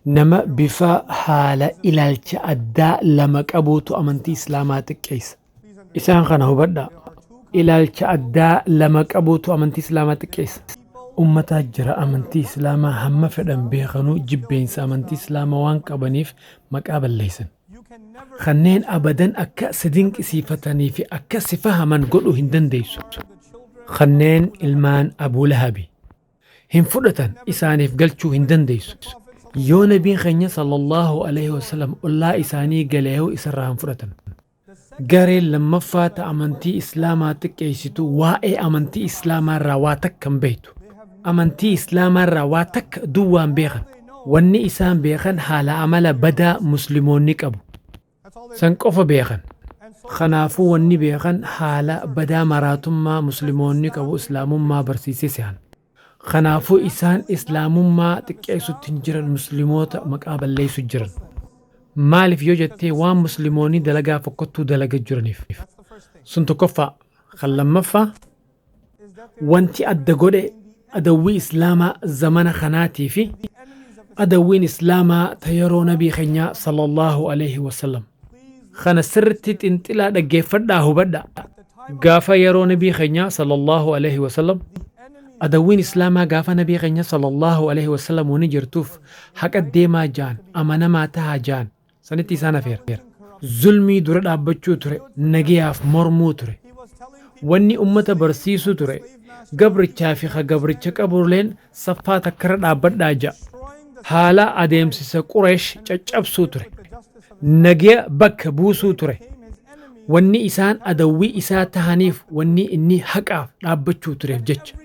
nama bifa haala ilaalcha addaa lama qabuutu amantii islaamaa xiqqeessa. Isaan kana hubadhaa. Ilaalcha addaa lama qabuutu amantii islaamaa xiqqeessa. Ummataa jira amantii islaamaa hamma fedhan beekanuu jibbeensa amantii islaamaa waan qabaniif maqaa balleessan. Kanneen abadan akka si dinqisiifatanii fi akka si fahaman godhuu hin dandeessu. Kanneen ilmaan Abuu Lahabi hin fudhatan isaaniif galchuu hin dandeessu. Yoo nabiin keenya sallallahu alaihi wasallam ollaa isaanii galeehu isarraa hin fudhatan. Gareen lammaffaa ta amantii islaamaa xiqqeessitu waa'ee amantii islaamaa irraa waa takka hin beektu. Amantii islaamaa irraa waa takka duwwaan beekan. Wanni isaan beekan haala amala badaa musliimoonni qabu. San qofa beekan. Kanaafuu wanni beekan haala badaa maraatummaa musliimoonni qabu islaamummaa barsiisee sehan. Kanaafuu isaan islaamummaa xiqqeessutti hin jiran musliimoota maqaa balleessu jiran. Maaliif yoo jettee waan musliimoonni dalagaa fokkottuu dalaga jiraniif. Sun tokkoffaa. Kan lammaffaa wanti adda godhe adawwii islaamaa zamana kanaatii fi adawwiin islaamaa ta yeroo nabii keenyaa sallallahu alaihi wasallam. Kana sirritti xinxilaa dhaggeeffadhaa hubadhaa. Gaafa yeroo nabii keenyaa sallallahu alaihi wasallam adawwiin islaamaa gaafa nabii keenya sallallahu alaihi wasallam wani jirtuuf haqa deemaa jaan amanamaa tahaa jaan sanitti isaan afeera. Zulmii dura dhaabbachuu ture nagayaaf mormuu ture. Wanni ummata barsiisuu ture gabrichaa fi gabricha qaburleen saffaa takkarra dhaabbadhaa ja'a. Haala adeemsisa Qureesh caccabsuu ture. Nagaya bakka buusuu ture. Wanni isaan adawwii isaa tahaniif wanni inni haqaaf dhaabbachuu tureef jecha.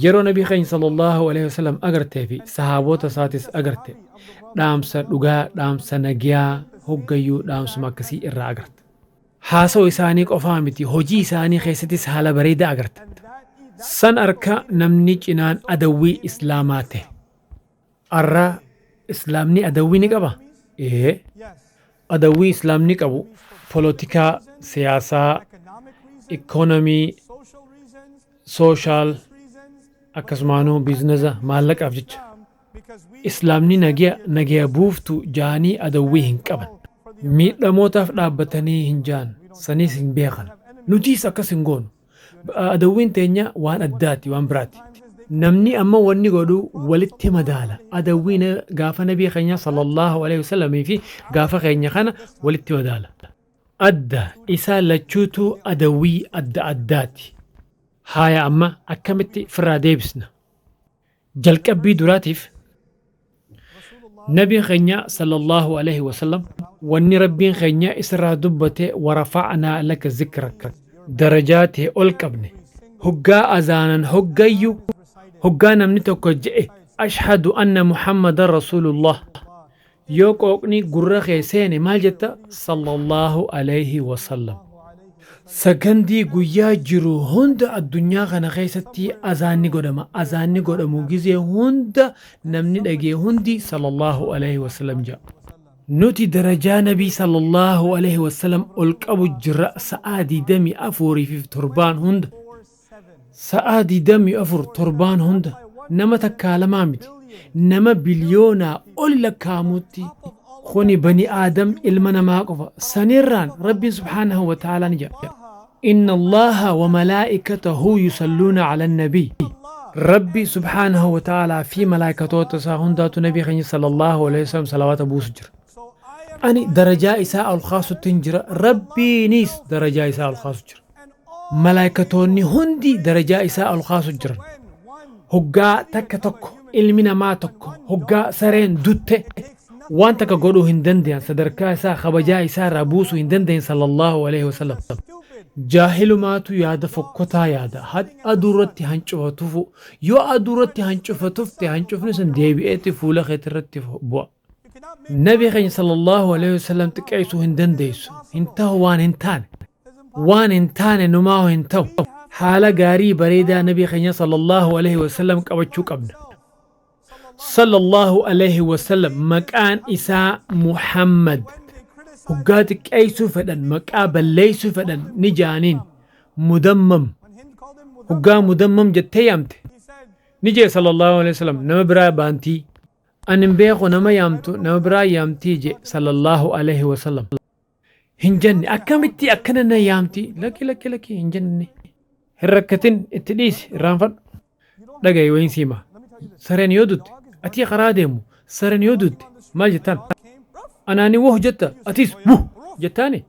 Yeroo nabii keenya sallallahu alaihi wasallam agartee fi sahaabota isaatis agarte dhaamsa dhugaa dhaamsa nagayaa hoggayyuu dhaamsuma akkasii irraa agarte. Haasoo isaanii qofaa miti hojii isaanii keessattis haala bareedaa agarte. San arka namni cinaan adawwii islaamaa ta'e. Arra islaamni adawwii ni qaba? Adawwii islaamni qabu polotikaa, siyaasaa, ikoonomii, sooshaal akkasumaanuu biizinasa maallaqaaf jecha. Islaamni nagaya buuftu jaanii adawwii hin qaban. Miidhamootaaf dhaabbatanii hin jaan sanis hin beekan. Nutiis akkas hin goonu. Adawwiin teenya waan addaati waan biraati. Namni amma wanni godhu walitti madaala. Adawwiin gaafa nabii keenya sallallahu alaihi wasallamii fi gaafa keenya kana walitti madaala. Adda isaa lachuutu adawwii adda addaati. Haaya amma akkamitti firraa deebisna. Jalqabbii duraatiif nabii keenya sallallahu alaihi wasallam wanni rabbiin keenya isirraa dubbate warafa'naa laka zikraka darajaatee ol qabne. Hoggaa azaanan hoggayyu hoggaa namni tokko je'e ashhadu anna muhammadan rasulullah yoo qooqni gurra kee seene maal jetta sallallahu alaihi wasallam. Sagandii guyyaa jiru hunda addunyaa kana keessatti azaanni godhama. Azaanni godhamu gizee hunda namni dhagee hundi sallallahu alaihi wasallam ja'a. Nuti darajaa nabii sallallahu alaihi wasallam ol qabu jira sa'aa 24 hunda. Sa'aa 24 hunda nama takkaa lamaa miti. Nama biliyoonaa ol lakkaamutti khuni bani aadam ilma namaa qofa. Sanirraan rabbiin subhaanahu wa ta'ala ni ja'a. إن الله وملائكته يصلون على النبي. ربي سبحانه وتعالى في ملائكته تساهون دات نبي خني صلى الله عليه وسلم صلوات أبو سجر. أني درجة إساء الخاص تنجر ربي نيس درجة إساء الخاص جر. ملائكتوني هندي درجة إساء الخاص جر. هجا تك تك علمنا ما تك هجا سرين دوت وان تك قولو هندن ديان صدركا إساء خبجا إساء ربوسو هندن ديان صلى الله عليه وسلم. Jaahilumaatu yaada fokkotaa yaada. Aduurratti hancufatuf yoo aduurratti hancufatufte hancufni sun deebi'eetti fuula keetirratti bu'a. Nabi keenya sallallahu alaihi wasallam xiqqeessuu hin dandeessu. Hin ta'u waan hin taane. Waan hin taane numaa hin ta'u. Haala gaarii bareedaa nabi keenya sallallahu alaihi wasallam qabachuu qabna. Sallallahu alaihi wasallam maqaan isaa Muhammad. Hoggaati qeessuu fedhan maqaa balleessuu fedhan ni jaaniin mudammam. Hoggaa mudammam jettee yaamte. Ni jee sallallahu alaihi wasallam nama biraa baantii أن بيخو نما يامتو نما برا يامتي جي صلى الله عليه وسلم هنجني أكمتي أكننا يامتي لكي هنجني هركتين اتليس رانفر لقاي وين سيما سرين يودد أتي قراديمو سرين يودد ما جتان أناني وه جتا أتيس وه جتاني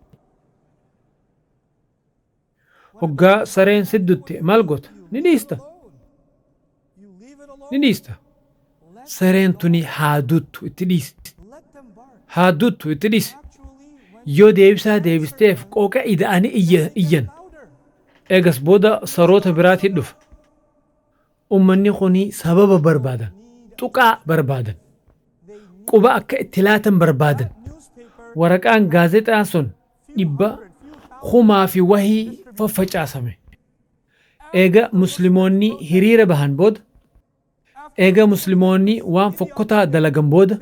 هقا سرين سدت مالقوت نديستا سرين توني هادوت اتليس يو ديبستيف قوكا إذا أني إيان إيغس بودا سروت براتي دف أمني خوني سبب بربادا تقع بربادا قبا أكا اتلاتا بربادا ورقان غازت آسون إبا خما في وحي ففج آسامي إيغا مسلموني هرير بهان بود إيغا مسلموني وان فكتا دلغن بود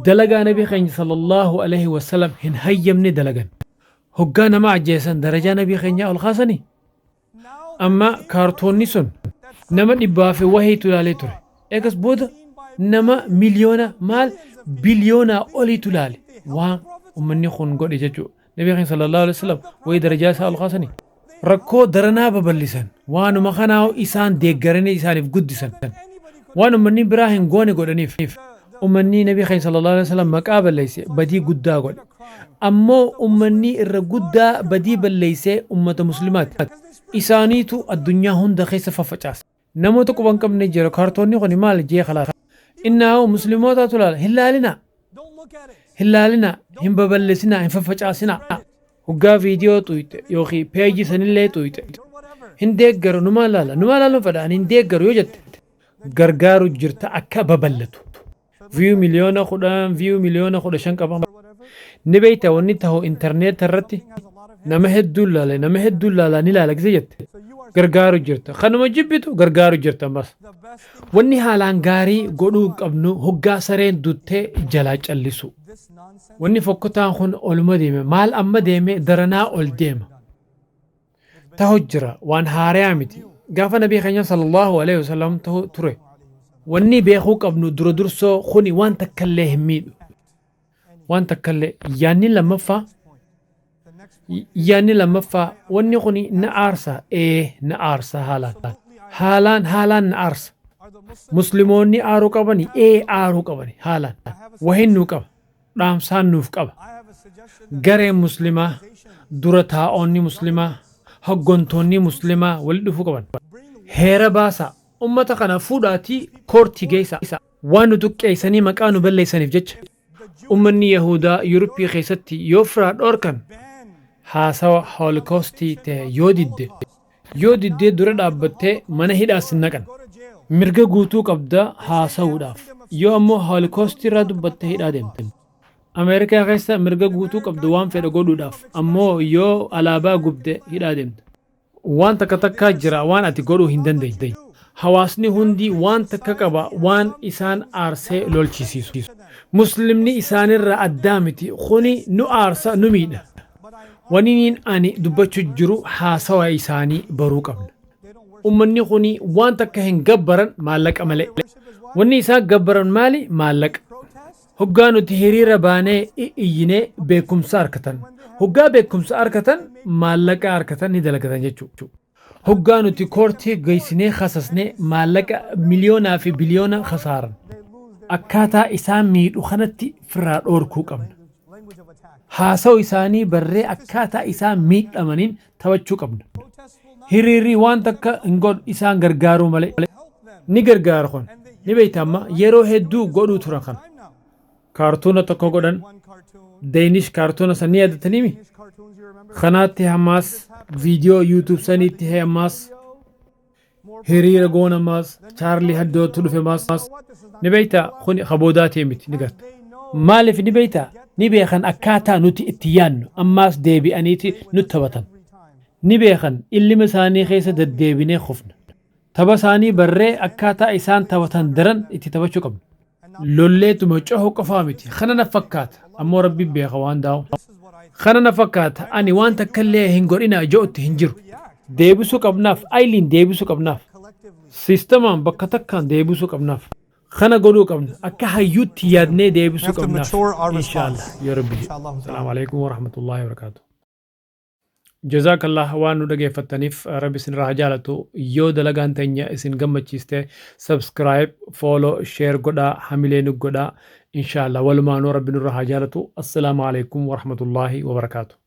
دلغا نبي خيني صلى الله عليه وسلم هن هيمني دلغن هقا نما عجيسان درجة نبي خيني الخاصني أما كارتوني سن نما نبا في وحي تلالي تري إيغس بود نما مليونا مال بليونا أولي تلالي وان أمني خون قد إجاجو نبي خيني صلى الله عليه وسلم وي درجة سا الخاصني ركو درنا ببلسان وانو مخاناو إسان ديگرني إسانيف قدسان وانو مني براهن قوني قدنيف أمني نبي خيني صلى الله عليه وسلم مقابل ليس بدي قدا قد أمو أمني إر قدا بدي بل ليس أمة مسلمات إسانيتو الدنيا هند خيس ففجاس نمو تقوان كم نجير كارتوني خوني مال جي خلاص إنه مسلمات تلال هلالنا هم ببلسنا هم ففجاسنا هقا فيديو تويت يوخي بيجي سنلي تويت هنديقر نمالا فدان هنديقر يوجد غرغارو جرتا أكا ببلتو فيو مليون خدا شنك أبام نبيتا ونيتهو انترنت الرتي نمهد دولا نلالك زيت غرغارو جرتا خنما جبتو غرغارو جرتا بس وني حالان غاري قدوك ابنو هقا سرين دوتي جلاج اللسو وني فكتان خون أولما ديمة مال أما ديمة درنا أول ديمة تهجرة وان هاريامتي قاف نبي خينا صلى الله عليه وسلم تري وني بيخوك ابنو درسو خوني وان تكالي هميدو وان تكالي يعني لما فا وني خوني نعارسا نعارسا هالان نعارسا مسلموني آرو قبني آرو قبني هالان وهن نوكب رامسان نوف قب غري مسلمة درتا أوني مسلمة هقونتوني مسلمة ولدفو قبن هيرا باسا أمتا قنا فوداتي كورتي جيسا وانو دك ايساني مكانو بليساني فجج أمني يهودا يوروبي خيستي يوفراد أوركن هاسوا هولوكوستي تي يودد درد أبتي منهيد أسنقن مرغا قوتو قبدا هاسوا داف يو أمو هولوكوستي رادو بتهيد آدم أمريكا غيسا مرغا قوتو قبدوان في رقودو داف أمو يو ألابا قبدا هيدادين وان تكتكا جرا وان أتقودو هندن دي حواسني هندي وان تككبا وان إسان آرسي لولچيسيسو مسلمني إسان الرا الدامتي خوني نو آرسا نميد وانين آني دبچو جرو حاسوا إساني برو قبل أمني خوني وان تكهن قبرن مالك أمالي واني إسان قبرن مالي مالك هقانو تهرير باني إييني بيكم ساركتن هقا بيكم ساركتن مالك أركتن ندلكتن جيچو هقانو تكورتي غيسني خسسني مالك مليونا في بليونا خسارن أكاتا إسان ميد وخانتي فرار أوركو قمن حاسو إساني بري أكاتا إسان ميد أمانين توجو قمن هريري وان تكا انقل إسان غرغارو مالي نغرغار خون نبيتاما يرو هدو قدو ترخن كارتونة تكو قدن دينيش كارتونة سنية دتنيمي خناتي هماس فيديو يوتيوب سنيتي هماس هرير غون هماس چارلي هدو تلوفي ماس نبيتا خوني خبوداتي ميت نغت مالف نبيتا نبيخن أكاتا نوتي اتيان أماس ديبي أنيتي نتبتن نبيخن اللي مساني خيسة ديبيني خفن تبساني بري أكاتا إسان تبتن درن اتي تبچو قبن لوليتو مجوهو قفامتي خنا نفكات أمو ربي بيخوان داو خنا نفكات أني وان تكالي هنغور إنا جوت هنجرو ديبسو قبناف أيلين ديبسو قبناف سيستمان بكتكان ديبسو قبناف خنا قولوا قبل أكا هيوت يادني دي We بسو have to قبل mature our إن شاء الله response. يا ربي. Inshallah السلام ta'ala. عليكم ورحمة الله وبركاته. جزاك الله وانو دقي فتنيف ربي سن رجالته يو دلغان تنيا اسن قمتشيسته سبسكرايب فولو شير قدا حملين قدا إن شاء الله ولما نور ربي نور رجالته. السلام عليكم ورحمة الله وبركاته.